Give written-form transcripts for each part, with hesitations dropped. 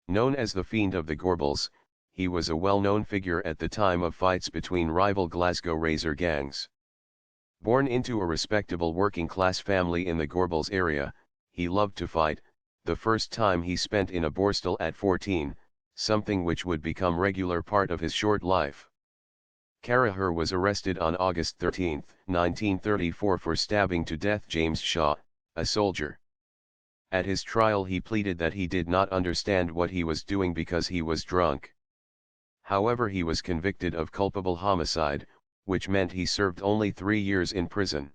Known as the Fiend of the Gorbals, he was a well-known figure at the time of fights between rival Glasgow razor gangs. Born into a respectable working-class family in the Gorbals area, he loved to fight, the first time he spent in a borstal at 14, something which would become regular part of his short life. Carraher was arrested on August 13, 1934 for stabbing to death James Shaw, a soldier. At his trial he pleaded that he did not understand what he was doing because he was drunk. However, he was convicted of culpable homicide, which meant he served only 3 years in prison.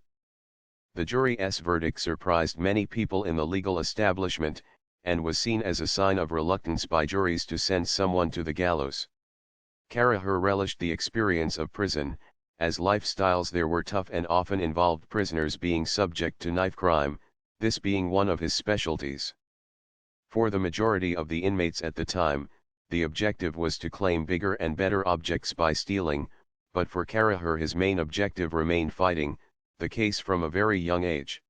The jury's verdict surprised many people in the legal establishment, and was seen as a sign of reluctance by juries to send someone to the gallows. Carraher relished the experience of prison, as lifestyles there were tough and often involved prisoners being subject to knife crime, this being one of his specialties. For the majority of the inmates at the time, the objective was to claim bigger and better objects by stealing, but for Carraher his main objective remained fighting the case from a very young age.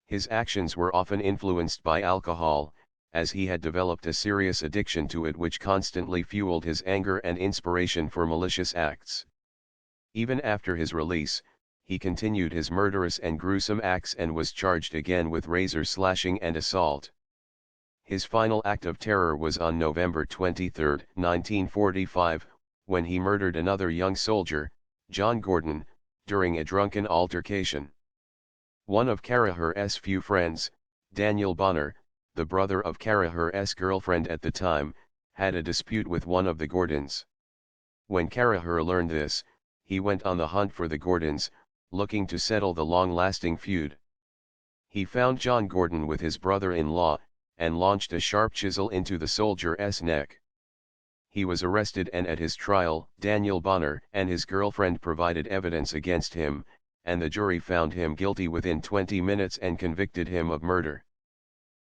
His actions were often influenced by alcohol, as he had developed a serious addiction to it which constantly fueled his anger and inspiration for malicious acts. Even after his release, he continued his murderous and gruesome acts and was charged again with razor slashing and assault. His final act of terror was on November 23, 1945, when he murdered another young soldier, John Gordon, during a drunken altercation. One of Carraher's few friends, Daniel Bonner, the brother of Carraher's girlfriend at the time, had a dispute with one of the Gordons. When Carraher learned this, he went on the hunt for the Gordons, looking to settle the long-lasting feud. He found John Gordon with his brother-in-law, and launched a sharp chisel into the soldier's neck. He was arrested, and at his trial, Daniel Bonner and his girlfriend provided evidence against him, and the jury found him guilty within 20 minutes and convicted him of murder.